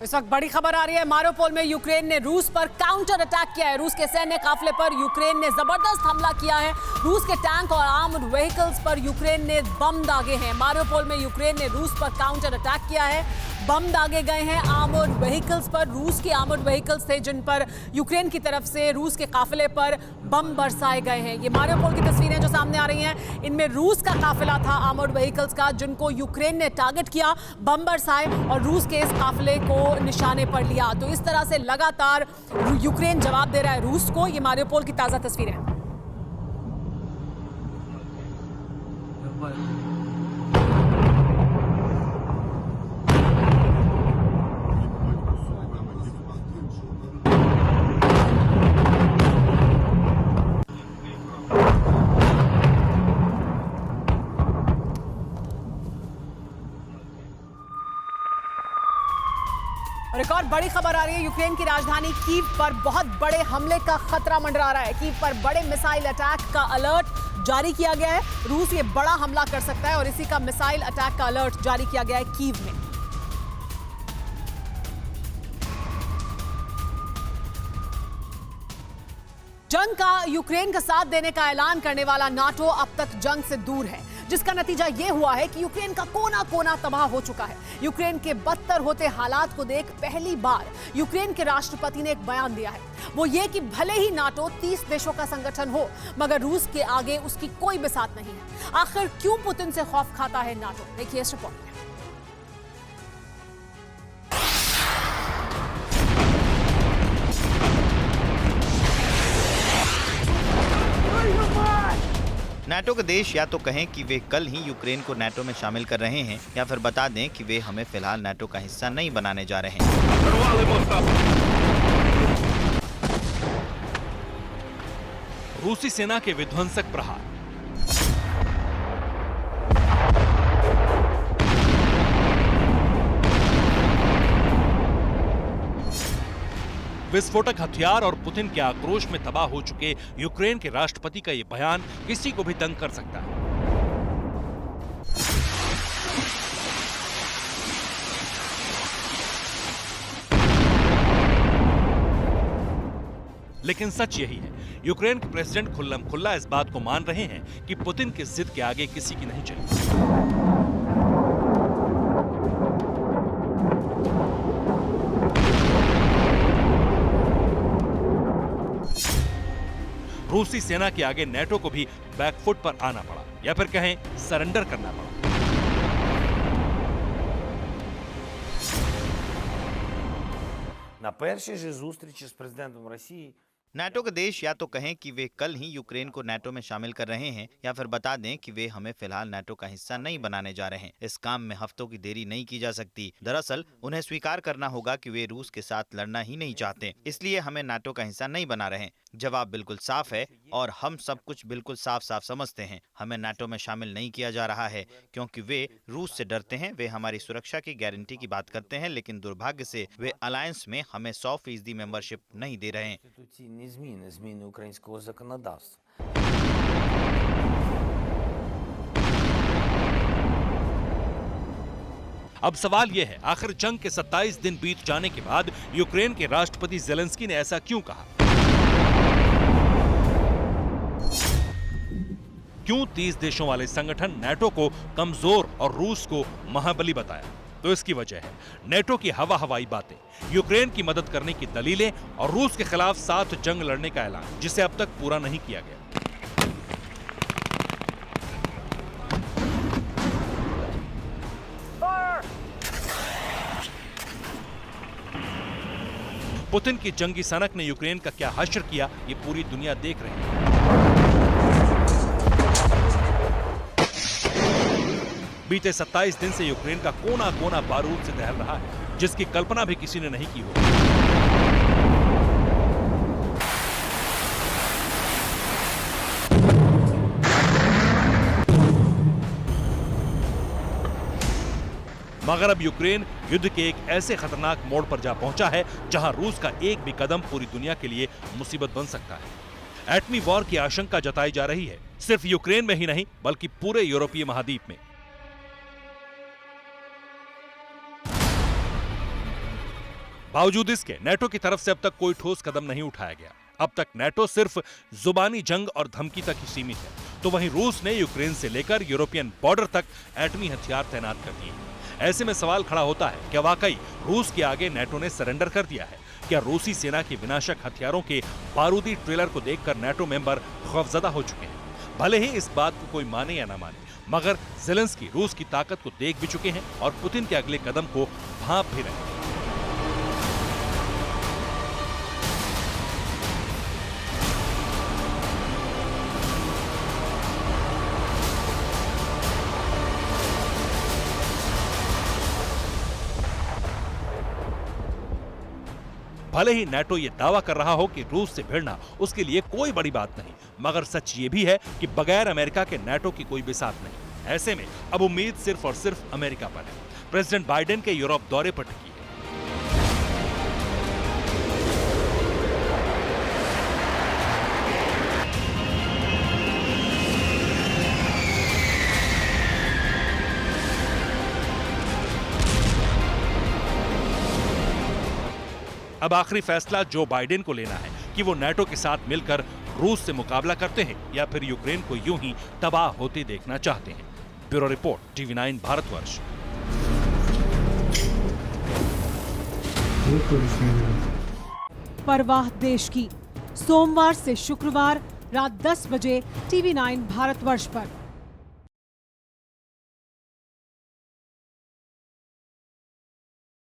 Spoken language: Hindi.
इस वक्त बड़ी खबर आ रही है। मारियोपोल में यूक्रेन ने रूस पर काउंटर अटैक किया है। रूस के सैन्य काफिले पर यूक्रेन ने जबरदस्त हमला किया है। रूस के टैंक और आर्म्ड व्हीकल्स पर यूक्रेन ने बम दागे हैं। मारियोपोल में यूक्रेन ने रूस पर काउंटर अटैक किया है। बम दागे गए हैं आर्मर्ड व्हीकल्स पर। रूस के आर्मर्ड व्हीकल्स थे जिन पर यूक्रेन की तरफ से रूस के काफिले पर बम बरसाए गए हैं। ये मारियोपोल की तस्वीरें जो सामने आ रही हैं, इनमें रूस का काफिला था आर्मर्ड व्हीकल्स का, जिनको यूक्रेन ने टारगेट किया, बम बरसाए और रूस के इस काफिले को निशाने पर लिया। तो इस तरह से लगातार यूक्रेन जवाब दे रहा है रूस को। ये मारियोपोल की ताजा तस्वीरें हैं। और एक और बड़ी खबर आ रही है। यूक्रेन की राजधानी कीव पर बहुत बड़े हमले का खतरा मंडरा रहा है। कीव पर बड़े मिसाइल अटैक का अलर्ट जारी किया गया है। रूस ये बड़ा हमला कर सकता है और इसी का मिसाइल अटैक का अलर्ट जारी किया गया है कीव में। जंग का यूक्रेन का साथ देने का ऐलान करने वाला नाटो अब तक जंग से दूर है, जिसका नतीजा यह हुआ है कि यूक्रेन का कोना कोना तबाह हो चुका है। यूक्रेन के बदतर होते हालात को देख पहली बार यूक्रेन के राष्ट्रपति ने एक बयान दिया है। वो ये कि भले ही नाटो 30 देशों का संगठन हो, मगर रूस के आगे उसकी कोई बिसात नहीं है। आखिर क्यों पुतिन से खौफ खाता है नाटो? देखिए इस रिपोर्ट में। नाटो के देश या तो कहें कि वे कल ही यूक्रेन को नाटो में शामिल कर रहे हैं, या फिर बता दें कि वे हमें फिलहाल नाटो का हिस्सा नहीं बनाने जा रहे हैं। रूसी सेना के विध्वंसक प्रहार, विस्फोटक हथियार और पुतिन के आक्रोश में तबाह हो चुके यूक्रेन के राष्ट्रपति का यह बयान किसी को भी तंग कर सकता है। लेकिन सच यही है, यूक्रेन के प्रेसिडेंट खुल्लम खुल्ला इस बात को मान रहे हैं कि पुतिन की जिद के आगे किसी की नहीं चली। रूसी सेना के आगे नाटो को भी बैकफुट पर आना पड़ा, या फिर कहें सरेंडर करना पड़ा। На першій же зустрічі з президентом Росії नाटो के देश या तो कहें कि वे कल ही यूक्रेन को नाटो में शामिल कर रहे हैं, या फिर बता दें कि वे हमें फिलहाल नाटो का हिस्सा नहीं बनाने जा रहे हैं। इस काम में हफ्तों की देरी नहीं की जा सकती। दरअसल उन्हें स्वीकार करना होगा कि वे रूस के साथ लड़ना ही नहीं चाहते, इसलिए हमें नाटो का हिस्सा नहीं बना रहे। जवाब बिल्कुल साफ है और हम सब कुछ बिल्कुल साफ साफ समझते हैं। हमें नाटो में शामिल नहीं किया जा रहा है क्योंकि वे रूस से डरते हैं। वे हमारी सुरक्षा की गारंटी की बात करते हैं, लेकिन दुर्भाग्य से वे अलायंस में हमें 100% मेंबरशिप नहीं दे रहे हैं। конституційні зміни українського законодавства. अब सवाल यह है, आखिर जंग के 27 दिन बीत जाने के बाद यूक्रेन के राष्ट्रपति ज़ेलेंस्की ने ऐसा क्यों कहा? क्यों 30 देशों वाले संगठन नाटो को कमजोर और रूस को महाबली बताया? तो इसकी वजह है नाटो की हवाई बातें, यूक्रेन की मदद करने की दलीलें और रूस के खिलाफ साथ जंग लड़ने का ऐलान, जिसे अब तक पूरा नहीं किया गया। पुतिन की जंगी सनक ने यूक्रेन का क्या हश्र किया, ये पूरी दुनिया देख रही है। बीते 27 दिन से यूक्रेन का कोना कोना बारूद से दहल रहा है, जिसकी कल्पना भी किसी ने नहीं की होगी। मगर अब यूक्रेन युद्ध के एक ऐसे खतरनाक मोड़ पर जा पहुंचा है जहां रूस का एक भी कदम पूरी दुनिया के लिए मुसीबत बन सकता है। एटमी वॉर की आशंका जताई जा रही है, सिर्फ यूक्रेन में ही नहीं बल्कि पूरे यूरोपीय महाद्वीप में। बावजूद इसके नेटो की तरफ से अब तक कोई ठोस कदम नहीं उठाया गया। अब तक नेटो सिर्फ जुबानी जंग और धमकी तक ही सीमित है, तो वहीं रूस ने यूक्रेन से लेकर यूरोपियन बॉर्डर तक एटमी हथियार तैनात कर दिए हैं। ऐसे में सवाल खड़ा होता है, क्या वाकई रूस के आगे नेटो ने सरेंडर कर दिया है? क्या रूसी सेना के विनाशक हथियारों के बारूदी ट्रेलर को देखकर नेटो मेंबर खौफजदा हो चुके हैं? भले ही इस बात को कोई माने या ना माने, मगर ज़ेलेंस्की रूस की ताकत को देख भी चुके हैं और पुतिन के अगले कदम को भांप भी रहे हैं। भले ही नेटो ये दावा कर रहा हो कि रूस से भिड़ना उसके लिए कोई बड़ी बात नहीं, मगर सच ये भी है कि बगैर अमेरिका के नेटो की कोई बिसात नहीं। ऐसे में अब उम्मीद सिर्फ और सिर्फ अमेरिका पर है। प्रेसिडेंट बाइडेन के यूरोप दौरे पर टिकी है। अब आखिरी फैसला जो बाइडेन को लेना है कि वो नेटो के साथ मिलकर रूस से मुकाबला करते हैं या फिर यूक्रेन को यूं ही तबाह होते देखना चाहते हैं। Bureau report, TV9 Bharatvarsh. परवाह देश की, सोमवार से शुक्रवार रात 10 बजे TV9 भारतवर्ष पर।